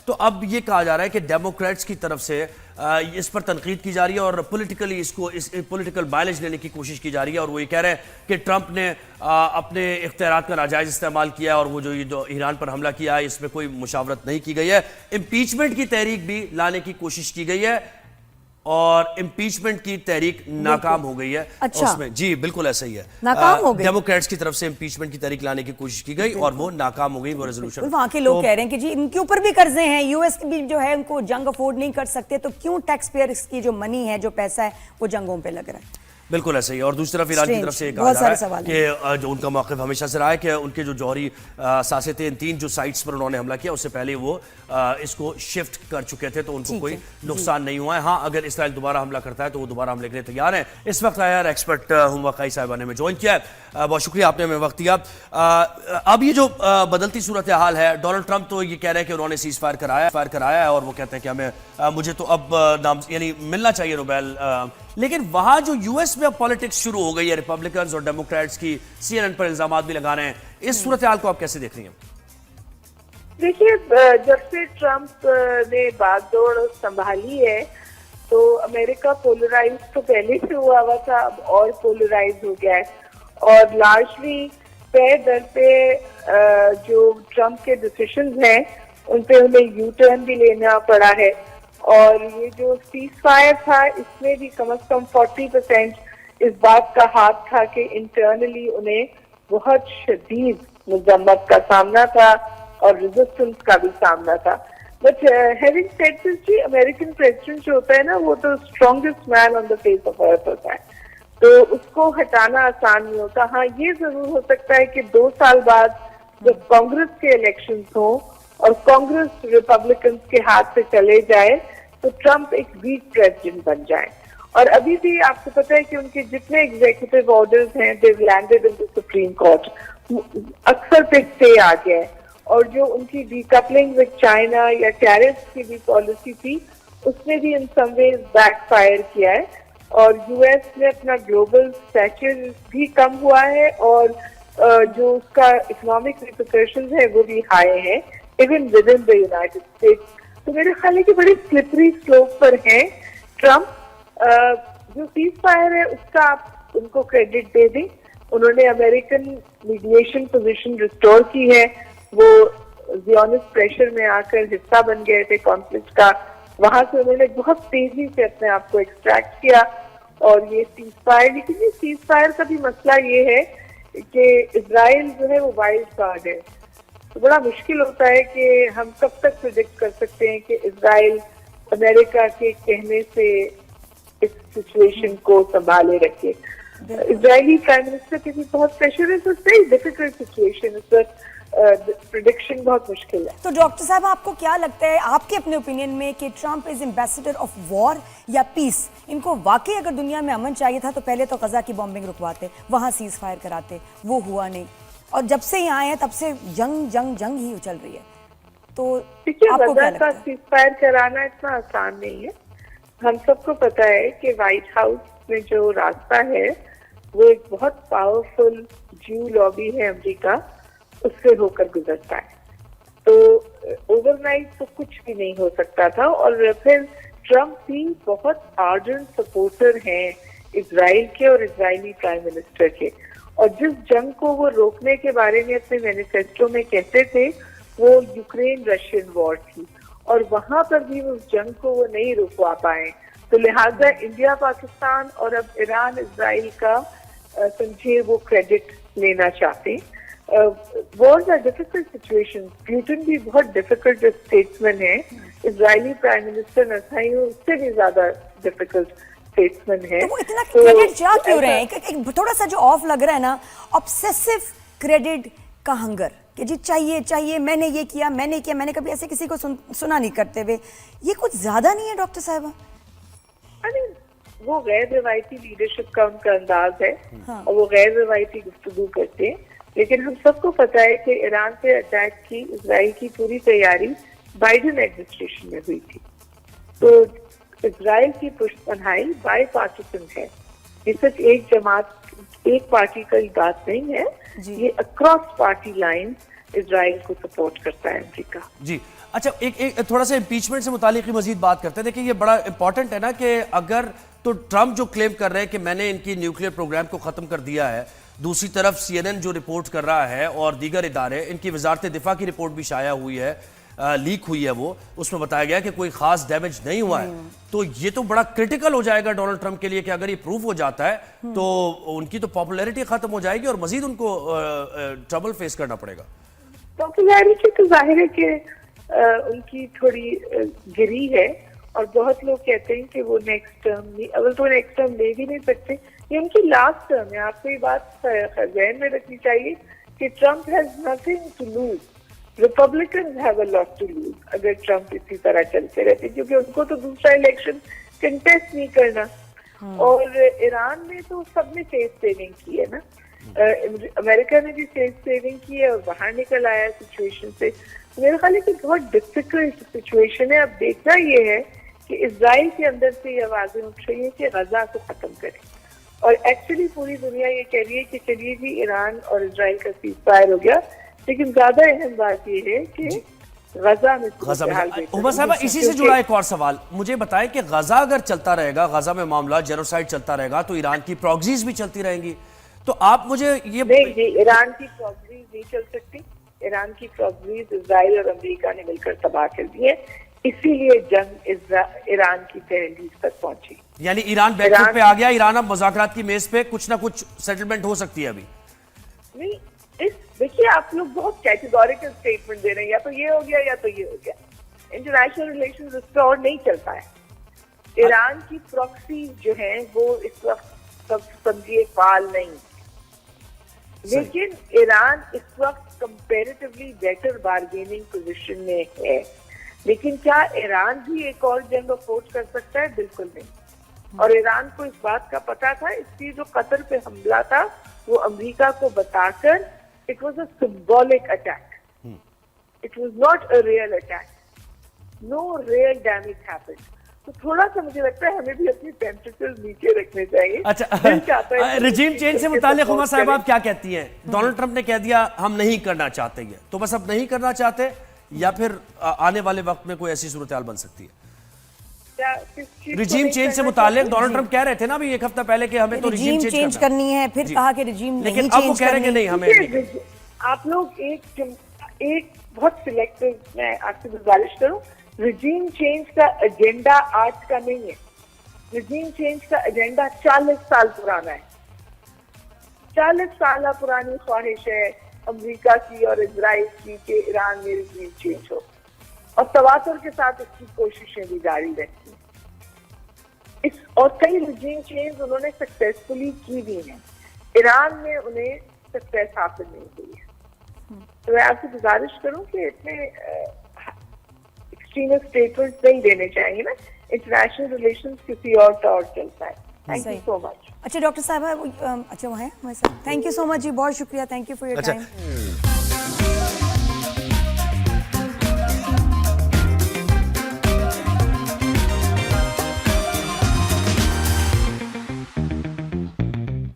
تو اب یہ کہا جا رہا ہے کہ ڈیموکریٹس کی طرف سے اس پر تنقید کی جا رہی ہے اور پولیٹیکلی اس کو پولیٹیکل مائلیج لینے کی کوشش کی جا رہی ہے، اور وہ یہ کہہ رہے ہیں کہ ٹرمپ نے اپنے اختیارات کا ناجائز استعمال کیا ہے، اور وہ جو ایران پر حملہ کیا ہے اس میں کوئی مشاورت نہیں کی گئی ہے۔ امپیچمنٹ کی تحریک بھی لانے کی کوشش کی گئی ہے اور امپیچمنٹ کی تحریک ناکام ہو گئی ہے اس میں۔ جی بالکل ایسا ہی ہے، ناکام ہو گئی، ڈیموکریٹس کی طرف سے امپیچمنٹ کی تحریک لانے کی کوشش کی گئی اور وہ ناکام ہو گئی، وہ ریزولوشن۔ وہاں کے لوگ کہہ رہے ہیں کہ جی ان کے اوپر بھی قرضے ہیں، یو ایس بھی جو ہے ان کو جنگ افورڈ نہیں کر سکتے، تو کیوں ٹیکس پیئرز کی جو منی ہے، جو پیسہ ہے، وہ جنگوں پہ لگ رہا ہے۔ بالکل ایسا ہی ہے، اور دوسری طرف ایران کی طرف سے کہا جا رہا ہے کہ جو ان کا موقف ہمیشہ سے رہا ہے کہ ان کے جو جوہری اثاثے تھے، ان 3 جو سائٹس پر انہوں نے حملہ کیا اس سے پہلے وہ اس کو شفٹ کر چکے تھے، تو ان کو کوئی نقصان نہیں ہوا ہے۔ ہاں اگر اسرائیل دوبارہ حملہ کرتا ہے تو وہ دوبارہ حملے کے لیے تیار ہیں۔ اس وقت آیا ایکسپرٹ ہم وقائی صاحبہ نے ہمیں جوائن کیا ہے، بہت شکریہ آپ نے ہمیں وقت دیا۔ اب یہ جو بدلتی صورتحال ہے، ڈونلڈ ٹرمپ تو یہ کہہ رہے ہیں کہ انہوں نے سیز فائر کرایا ہے، اور وہ کہتے ہیں کہ مجھے تو اب یعنی ملنا چاہیے نوبیل، لیکن وہاں جو یو ایس میں اب پالیٹکس شروع ہو گئی ہے، ریپبلکنز اور ڈیموکریٹس کی، سی این این پر الزامات بھی لگا رہے ہیں، اس صورتحال کو آپ کیسے دیکھ رہی ہیں؟ دیکھیے، جب سے ٹرمپ نے باغ دوڑ سنبھالی ہے تو امریکہ پولرائز تو پہلے سے ہوا تھا، اب اور پولرائز ہو گیا ہے، اور لارجلی پے در پہ جو ٹرمپ کے ڈیسیشنز ہیں ان پہ انہیں یو ٹرن بھی لینا پڑا ہے، اور یہ جو سیز فائر تھا اس میں بھی کم از کم 40% اس بات کا ہاتھ تھا کہ انٹرنلی انہیں بہت شدید مذمت کا سامنا تھا اور ریزسٹنس کا بھی سامنا تھا۔ بٹ ہیونگ سیڈ دس، جی امریکن پریزیڈنٹ جو ہوتا ہے نا، وہ تو strongest man on the face of earth ہوتا ہے، تو اس کو ہٹانا آسان نہیں ہوتا۔ ہاں یہ ضرور ہو سکتا ہے کہ 2 سال بعد جب کانگریس کے الیکشنز ہوں اور کانگریس ریپبلکنز کے ہاتھ سے چلے جائے تو ٹرمپ ایک ویک پریزیڈنٹ بن جائے، اور ابھی بھی آپ کو پتہ ہے کہ ان کے جتنے ایگزیکٹو آرڈرز ہیں دیو لینڈڈ ان دی سپریم کورٹ، اکثر پہ اسٹے آ گیا ہے، اور جو ان کی ڈی کپلنگ وتھ چائنا یا ٹیرفس کی بھی پالیسی تھی اس نے بھی ان سم ویز بیک فائر کیا ہے، اور یو ایس میں اپنا گلوبل اسٹیچر بھی کم ہوا ہے، اور جو اس کا اکنامک ریپرکشنز ہے وہ بھی ہائی ہیں even with in the United States. تو میرے خیال ہے کہ بڑی سلپری سلوپ پر ہیں ٹرمپ۔ جو سیز فائر ہے اس کا آپ ان کو کریڈٹ دے دیں، انہوں نے امریکن میڈیشن پوزیشن ریسٹور کی ہے، وہ زیونسٹ پریشر میں آ کر حصہ بن گئے تھے کانفلکٹ کا، وہاں سے انہوں نے بہت تیزی سے اپنے آپ کو ایکسٹریکٹ کیا، اور یہ سیز فائر، لیکن یہ سیز فائر کا بھی مسئلہ یہ ہے کہ اسرائیل جو ہے وہ وائلڈ کارڈ ہے، تو بڑا مشکل ہوتا ہے کہ ہم کب تک پریڈکٹ کر سکتے ہیں کہ اسرائیل امریکہ کے کہنے سے اس سچویشن کو سنبھالے رکھے۔ اسرائیلی پرائم منسٹر کے بھی بہت پریشر ہے، تو ویری ڈیفیکلٹ سچویشن، اس پر پریڈکشن بہت مشکل ہے۔ تو ڈاکٹر صاحب آپ کو کیا لگتا ہے، آپ کے اپنے اوپینین میں، کہ Trump is ambassador of war یا پیس؟ ان کو واقعی اگر دنیا میں امن چاہیے تھا تو پہلے تو غزہ کی بمبنگ رکواتے، وہاں سیز فائر کراتے، وہ ہوا نہیں، اور جب سے یہاں آئے ہیں تب سے جنگ ہی چل رہی ہے، تو آپ کو کیا لگتا ہے؟ سیز فائر کرانا اتنا آسان نہیں ہے، ہم سب کو پتا ہے کہ وائٹ ہاؤس میں جو راستہ ہے وہ ایک بہت پاورفل جیو لابی ہے امریکہ، اس سے ہو کر گزرتا ہے، تو اوور نائٹ تو کچھ بھی نہیں ہو سکتا تھا، اور پھر ٹرمپ بھی بہت آرڈنٹ سپورٹر ہیں اسرائیل کے اور اسرائیلی پرائم منسٹر کے، اور جس جنگ کو وہ روکنے کے بارے میں اپنے مینیفیسٹو میں کہتے تھے وہ یوکرین رشین وار تھی، اور وہاں پر بھی اس جنگ کو وہ نہیں رکوا پائے، تو لہٰذا انڈیا پاکستان اور اب ایران اسرائیل کا سمجھے وہ کریڈٹ لینا چاہتے ہیں۔ Wars are difficult situation, Putin بھی بہت ڈیفیکلٹ اسٹیٹسمین ہے، اسرائیلی پرائم منسٹر نتنیاہو اس سے بھی زیادہ ڈیفیکلٹ اسٹیٹسمین ہے، تو وہ اتنا کریڈٹ چاہ کیوں رہے ہیں؟ ایک تھوڑا سا جو آف لگ رہا ہے نا، obsessive کریڈٹ کا ہنگر، کہ جی چاہیے، میں نے یہ کیا، میں نے کیا، میں نے کبھی ایسے کسی کو سنا نہیں کرتے ہوئے، یہ کچھ زیادہ نہیں ہے ڈاکٹر صاحبہ؟ وہ غیر روایتی لیڈرشپ کا ان کا انداز ہے، اور وہ غیر روایتی گفتگو کرتے ہیں، لیکن ہم سب کو پتا ہے کہ ایران پہ اٹیک کی اسرائیل کی پوری تیاری بائیڈن ایڈمنسٹریشن میں ہوئی تھی، تو اسرائیل کی پشت پناہی بائی پارٹیسن ہے، یہ صرف ایک جماعت، ایک پارٹی کا بات نہیں ہے، یہ اکراس پارٹی لائن اسرائیل کو سپورٹ کرتا ہے امریکہ۔ جی اچھا ایک تھوڑا سا امپیچمنٹ سے متعلق مزید بات کرتے ہیں. دیکھیں یہ بڑا امپورٹنٹ ہے نا کہ اگر تو ٹرمپ جو کلیم کر رہے ہیں کہ میں نے ان کی نیوکلیئر پروگرام کو ختم کر دیا ہے, دوسری طرف CNN جو رپورٹ کر رہا ہے اور دیگر ادارے, ان کی وزارت دفاع کی رپورٹ بھی شائع ہوئی ہے, لیک ہوئی ہے, وہ اس میں بتایا گیا کہ کوئی خاص ڈیمیج نہیں ہوا ہے. تو یہ تو بڑا کرٹیکل ہو جائے گا ڈونلڈ ٹرمپ کے لیے کہ اگر یہ پروف ہو جاتا ہے تو ان کی تو پاپولیرٹی ختم ہو جائے گی اور مزید ان کو ٹربل فیس کرنا پڑے گا. پاپولیرٹی تو ظاہر ہے کہ ان کی تھوڑی گری ہے, اور بہت لوگ کہتے ہیں کہ وہ نیکسٹ ٹرم نہیں, اگر تو نیکسٹ ٹرم لے بھی نہیں سکتے, یہ ان کی لاسٹ ٹرم ہے. آپ کو یہ بات ذہن میں رکھنی چاہیے کہ Trump has nothing to lose, Republicans have a lot to lose اگر ٹرمپ اسی طرح چلتے رہتے, کیونکہ ان کو تو دوسرا الیکشن کنٹیسٹ نہیں کرنا. اور ایران میں تو سب نے فیس سیونگ کی ہے نا, امریکہ نے بھی فیس سیونگ کی ہے اور باہر نکل آیا سچویشن سے. میرا خیال ہے کہ بہت ڈفیکلٹ سچویشن ہے. اب دیکھنا یہ ہے کہ اسرائیل کے اندر سے یہ آوازیں اٹھ رہی ہیں کہ غزہ کو ختم کریں, اور ایکچولی پوری دنیا یہ کہہ رہی ہے کہ چلیے جی ایران اور اسرائیل کا سیز فائر ہو گیا, لیکن زیادہ اہم بات یہ ہے کہ غزہ میں عمر صاحبہ اسی سے جڑا ایک اور سوال مجھے بتائیں کہ غزہ اگر چلتا رہے گا, غزہ میں معاملہ جینوسائیڈ چلتا رہے گا, تو ایران کی پروگزیز بھی چلتی رہیں گی. تو آپ مجھے یہ نہیں جی, ایران کی پروگزیز نہیں چل سکتی. ایران کی پروگزیز اسرائیل اور امریکہ نے مل کر تباہ کر دی ہے, اسی لیے جنگ ایران کی تحریک تک پہنچی. یعنی ایران بیک فٹ پہ آ گیا, ایران اب مذاکرات کی میز پہ کچھ نہ کچھ سیٹلمنٹ ہو سکتی ہے ابھی. نہیں دیکھیے آپ لوگ بہت کیٹیگوریکل اسٹیٹمنٹ دے رہے ہیں, یا تو یہ ہو گیا یا تو یہ ہو گیا. انٹرنیشنل ریلیشنز اس پہ اور نہیں چل پائے. ایران کی پراکسی جو ہیں وہ اس وقت سب سمجھیے فعال نہیں, لیکن ایران اس وقت کمپیریٹیولی بیٹر بارگیننگ پوزیشن میں ہے. لیکن کیا ایران بھی ایک اور جنگ افورڈ کر سکتا ہے؟ بالکل نہیں. اور ایران کو اس بات کا پتا تھا, اس لیے جو قطر پہ حملہ تھا وہ امریکہ کو بتا کر, it was a symbolic attack. It was not a real attack. No real damage happened. تو تھوڑا سا مجھے لگتا ہے ہمیں بھی اپنی ٹیمپریچر نیچے رکھنے چاہیے. اچھا رجیم چینج سے متعلق عمر صاحب آپ کیا کہتی ہیں؟ ڈونلڈ ٹرمپ نے کہہ دیا ہم نہیں کرنا چاہتے, یہ تو بس اب نہیں کرنا چاہتے, یا پھر آنے والے وقت میں کوئی ایسی صورتحال بن سکتی ہے؟ رجیم چینج سے متعلق ڈونلڈ ٹرمپ کہہ رہے تھے نا ابھی ایک ہفتہ پہلے کہ ہمیں تو رجیم چینج کرنی ہے, پھر کہا کہ رجیم نہیں لیکن اب وہ کہہ رہے ہیں کہ نہیں ہمیں. آپ لوگ ایک بہت سلیکٹو, میں آپ سے گزارش کروں, رجیم چینج کا ایجنڈا آج کا نہیں ہے. رجیم چینج کا ایجنڈا 40 سال پرانا ہے. 40 سال پرانی خواہش ہے امریکہ کی اور اسرائیل کی کہ ایران میں رجیم چینج ہو, اور تواتر کے ساتھ اس کی کوششیں بھی جاری رہتی ہیں. اور کئی رجیم چینج انہوں نے سکسیسفلی کی بھی ہیں. ایران میں انہیں سکسیس حاصل نہیں ہوئی ہے. تو میں آپ سے گزارش کروں کہ اتنے ایکسٹریمسٹ اسٹیٹمنٹ نہیں دینے چاہیے نا. انٹرنیشنل ریلیشنز کسی اور طور چلتا ہے. تھینک یو سو مچ. اچھا ڈاکٹر صاحبہ, اچھا وہ ہیں تھینک یو سو مچ جی, بہت شکریہ, thank you for your time.